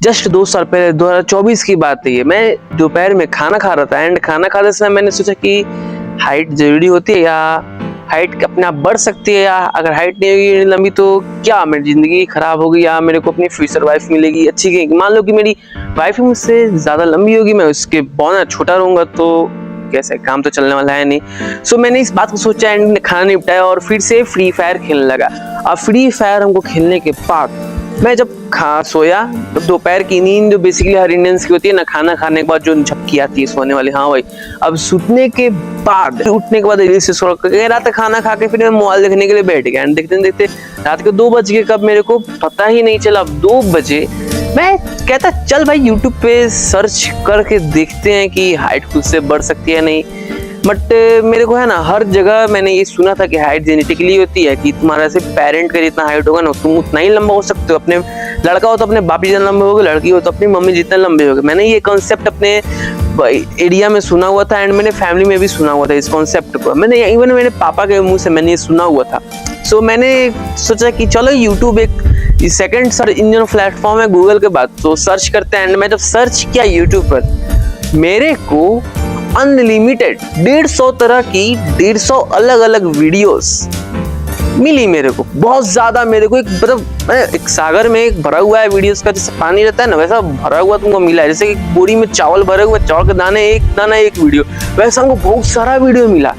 Just 2 साल पहले 2024 की बात है ये। मैं दोपहर में खाना खा रहा था एंड खाना खाते समय मैंने सोचा कि हाइट जरूरी होती है या हाइट अपने आप बढ़ सकती है, या अगर हाइट नहीं होगी लंबी तो क्या मेरी जिंदगी खराब होगी या मेरे को अपनी फ्यूचर वाइफ मिलेगी अच्छी की। मान लो कि मेरी वाइफ मुझसे ज्यादा लंबी होगी, मैं उसके बहुत छोटा रहूंगा तो कैसे काम तो चलने वाला है नहीं। सो मैंने इस बात को सोचा एंड खाना निपटाया और फिर से फ्री फायर खेलने लगा। अब फ्री फायर हमको खेलने के बाद मैं जब सोया तो दोपहर की नींद जो बेसिकली हर इंडियंस की होती है ना, खाना खाने के बाद जो झपकी आती है सोने वाली, हाँ भाई। अब सूतने के बाद उठने के बाद रात तक खाना खा के फिर मैं मोबाइल देखने के लिए बैठ गया एंड देखते देखते रात के 2 बज गए, कब मेरे को पता ही नहीं चला। अब 2 बजे मैं कहता चल भाई यूट्यूब पे सर्च करके देखते हैं कि हाइट खुद से बढ़ सकती है नहीं। बट मेरे को है ना, हर जगह मैंने ये सुना था कि हाइट जेनेटिकली होती है, कि तुम्हारा सिर्फ पेरेंट का जितना हाइट होगा ना तुम उतना ही लंबा हो सकते हो। अपने लड़का हो तो अपने बाप जितना लंबे होगे, लड़की हो तो अपनी मम्मी जितना लंबे होगे। मैंने ये कॉन्सेप्ट अपने एरिया में सुना हुआ था एंड मैंने फैमिली में भी सुना हुआ था इस कॉन्सेप्ट को। मैंने इवन मेरे पापा के मुंह से मैंने ये सुना हुआ था। सो मैंने सोचा कि चलो यूट्यूब एक सेकंड सर्च इंजन प्लेटफॉर्म है गूगल के बाद, तो सर्च करते हैं। एंड मैं जब सर्च किया यूट्यूब पर, मेरे को अनलिमिटेड 150 तरह की 150 अलग अलग वीडियोस मिली मेरे को, बहुत ज्यादा। मेरे को एक मतलब एक सागर में एक भरा हुआ है वीडियोस का, जैसे पानी रहता है ना वैसा भरा हुआ तुमको मिला है। जैसे कि बोरी में चावल भरे हुए, चावल के दाने एक दाना एक वीडियो, वैसा हमको बहुत सारा वीडियो मिला।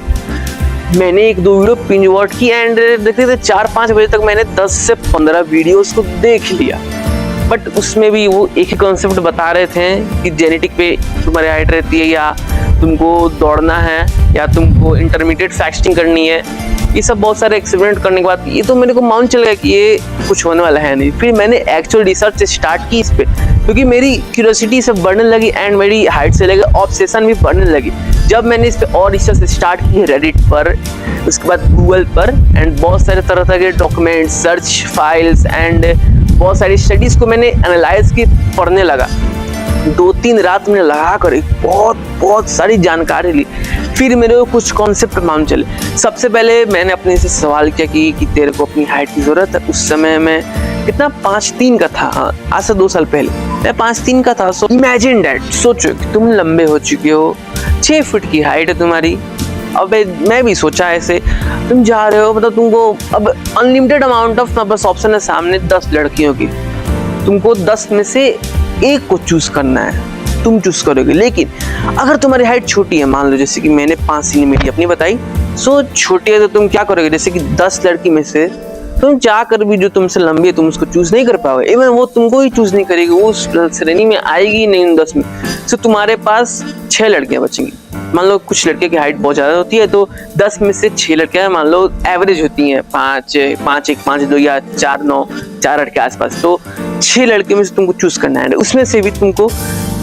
मैंने 1-2 वीडियो पिंज वॉच की एंड देखते थे 4-5 बजे तक मैंने 10 से 15 वीडियोस को देख लिया। बट उसमें भी वो एक ही कॉन्सेप्ट बता रहे थे कि जेनेटिक पे तुम्हारी हाइट रहती है, या तुमको दौड़ना है, या तुमको इंटरमीडिएट फास्टिंग करनी है। ये सब बहुत सारे एक्सपेरिमेंट करने के बाद ये तो मेरे को मालूम चल गया कि ये कुछ होने वाला है नहीं। फिर मैंने एक्चुअल रिसर्च स्टार्ट की इस पे, क्योंकि मेरी क्यूरियोसिटी सब बढ़ने लगी एंड मेरी हाइट से लेकर ऑब्सेशन भी बढ़ने लगी। जब मैंने इस पे और रिसर्च स्टार्ट की रेडिट पर, उसके बाद गूगल पर एंड बहुत सारे तरह के डॉक्यूमेंट्स, सर्च फाइल्स एंड बहुत सारी स्टडीज को मैंने एनालाइज की, पढ़ने लगा। 2-3 रात में लगा कर बहुत सारी जानकारी ली। फिर मेरे को कुछ कॉन्सेप्ट मालूम चले। सबसे पहले मैंने अपने से सवाल किया कि तेरे को अपनी हाइट की जरूरत है। उस समय मैं कितना 5'3" का था, हाँ आज से 2 साल पहले मैं 5'3" का था। सो इमेजिन दैट, सोचो कि तुम लंबे हो चुके हो, 6 फीट की हाइट है तुम्हारी। अब मैं भी सोचा ऐसे, तुम जा रहे हो मतलब तुमको अब अनलिमिटेड अमाउंट ऑफ बस ऑप्शन है सामने 10 लड़कियों की, तुमको 10 में से एक को चूज करना है, तुम चूज करोगे। लेकिन अगर तुम्हारी हाइट छोटी है, मान लो जैसे कि मैंने 5 सेंटीमीटर अपनी बताई, सो छोटी है तो तुम क्या करोगे, जैसे कि 10 लड़की में से तुम चाहकर भी जो तुमसे लंबी है तुम उसको चूज नहीं कर पाओगे। इवन वो तुमको ही चूज नहीं करेगी, वो उस श्रेणी में आएगी नहीं 10 में। सो तुम्हारे पास 6 लड़कियां बचेंगी। मान लो कुछ लड़के की हाइट बहुत ज्यादा होती है तो 10 में से 6 लड़कियां मान लो एवरेज होती हैं, 5-1, 5-2 या 4-9, 4-8 के आसपास। तो 6 लड़के में से तुमको चूज करना है। उसमें से भी तुमको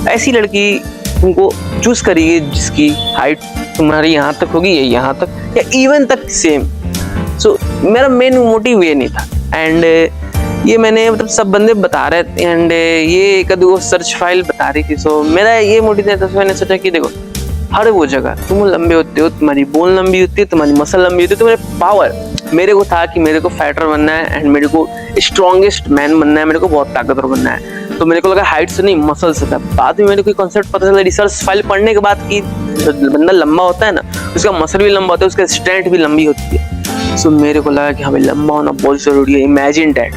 ऐसी लड़की तुमको चूज करिए जिसकी हाइट तुम्हारी यहाँ तक होगी या यहाँ तक या इवन तक सेम। सो मेरा मेन मोटिव ये नहीं था एंड ये मैंने मतलब सब बंदे बता रहे थे एंड ये एक दो सर्च फाइल बता रही थी। सो मेरा ये मोटिव था। मैंने सोचा कि देखो हर वो जगह तुम लंबे होते हो, तुम्हारी बोन लंबी होती है, तुम्हारी मसल लंबी होती है, तुम्हारे पावर। मेरे को था कि मेरे को फाइटर बनना है एंड मेरे को स्ट्रॉन्गेस्ट मैन बनना है, मेरे को बहुत ताकतवर बनना है। तो मेरे को लगा हाइट से नहीं मसल से था। बाद में मेरे को कॉन्सेप्ट पता चला रिसर्च फाइल पढ़ने के बाद कि बंदा लंबा होता है ना, उसका मसल भी लंबा होता है, उसका स्ट्रेंथ भी लंबी होती है। सो मेरे को लगा कि हमें लंबा होना बहुत जरूरी है। इमेजिन दैट,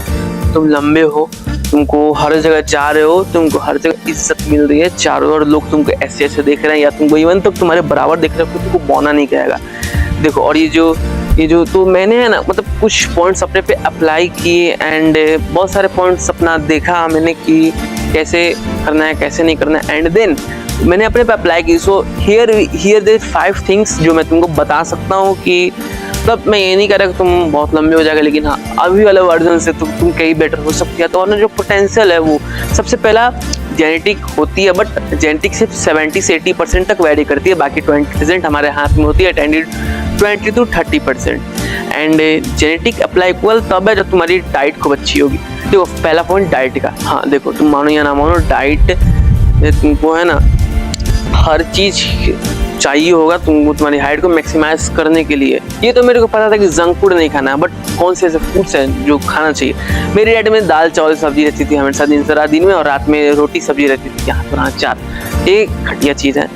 तुम लंबे हो, तुमको हर जगह जा रहे हो, तुमको हर जगह इज्जत मिल रही है, चारों ओर लोग तुमको ऐसे ऐसे देख रहे हैं या तुमको इवन तक तुम्हारे बराबर देख रहे हो, तुमको बौना नहीं कहेगा। देखो और ये जो तो मैंने है ना मतलब कुछ पॉइंट्स अपने पे अप्लाई किए एंड बहुत सारे पॉइंट्स अपना देखा मैंने कि कैसे करना है कैसे नहीं करना है एंड देन मैंने अपने पे अप्लाई की। सो हियर देयर 5 थिंग्स जो मैं तुमको बता सकता हूँ कि मतलब मैं ये नहीं कह रहा कि तुम बहुत लंबे हो जाएगा, लेकिन हाँ अभी वाले वर्जन से तुम कहीं बेटर हो सकती है। तो और जो पोटेंशियल है वो सबसे पहला जेनेटिक होती है, बट जेनेटिक सिर्फ 70 से 80% तक वेरी करती है, बाकी 20% हमारे हाथ में होती है, 20 to 30%। And genetic apply equal तब है जब तुम्हारी डाइट खूब अच्छी होगी। देखो पहला पॉइंट डाइट का, हाँ देखो तुम मानो या ना मानो डाइट तुमको है ना हर चीज चाहिए होगा तुमको तुम्हारी हाइट को मैक्सिमाइज करने के लिए। ये तो मेरे को पता था कि जंक फूड नहीं खाना, बट कौन से ऐसे फूड्स हैं जो खाना चाहिए। मेरी डाइट में दाल चावल सब्जी रहती थी हमेशा दिन में, और रात में रोटी सब्जी रहती थी, यहाँ पर अचार। ये घटिया चीज़ है।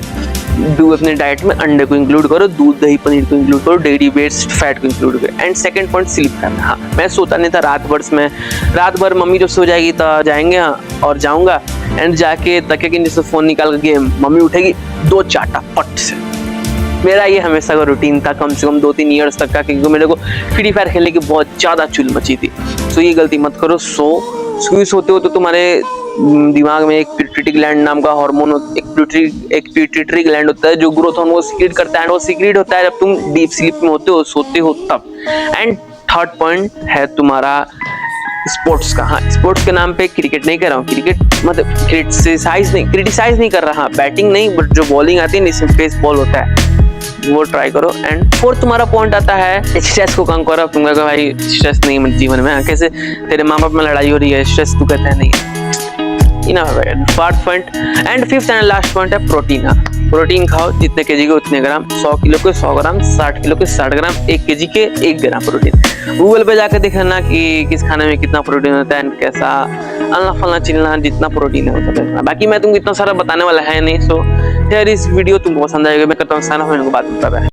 अपने डाइट में अंडे को इंक्लूड करो, दूध दही पनीर को इंक्लूड करो, डेयरी बेस्ड फैट को इंक्लूड करो। एंड सेकंड पॉइंट, स्लीप करना। हाँ, मैं सोता नहीं था रात भर मम्मी जब सो जाएगी तो जाएंगे और जाऊंगा, एंड जाके तके के नीचे से फोन निकाल के गेम, मम्मी उठेगी 2 चाटा पट से। मेरा ये हमेशा का रूटीन था, कम से कम 2-3 ईयर्स तक का, क्योंकि मेरे को फ्री फायर खेलने की बहुत ज़्यादा चुल मची थी। तो ये गलती मत करो। सोते हो तो तुम्हारे दिमाग में एक पिट्यूटरी ग्लैंड नाम का हार्मोन, एक पिट्यूटरी ग्लैंड होता है जो ग्रोथ हार्मोन सीक्रेट करता है, और वो सीक्रेट होता है जब तुम डीप स्लीप में होते हो, सोते हो तब। एंड थर्ड पॉइंट है तुम्हारा स्पोर्ट्स का। हाँ, स्पोर्ट्स के नाम पे क्रिकेट नहीं कर रहा हूँ, क्रिकेट मतलब क्रिटिसाइज नहीं कर रहा, बैटिंग नहीं, बट जो बॉलिंग आती है ना, इसमें पेस बॉल होता है, वो ट्राई करो। एंड फोर्थ तुम्हारा पॉइंट आता है स्ट्रेस को कम करो। तुम कहोगे भाई स्ट्रेस नहीं है जीवन में, कैसे तेरे माँ बाप में लड़ाई हो रही है, स्ट्रेस तू कहता है नहीं है। Fourth point and fifth and last point है प्रोटीन। प्रोटीन खाओ, जितने केजी के उतने ग्राम, 100 किलो के 100 ग्राम, 60 किलो के 60 ग्राम, 1 केजी के 1 ग्राम प्रोटीन। गूगल पे जाकर देखना कि किस खाने में कितना प्रोटीन होता है, कैसा अल्लाह फलना चिलना, जितना प्रोटीन है वो सब। बाकी मैं तुमको इतना सारा बताने वाला है नहीं। सो यार इस वीडियो तुमको पसंद आएगा, मैं करता हूँ सारा, बात करता है।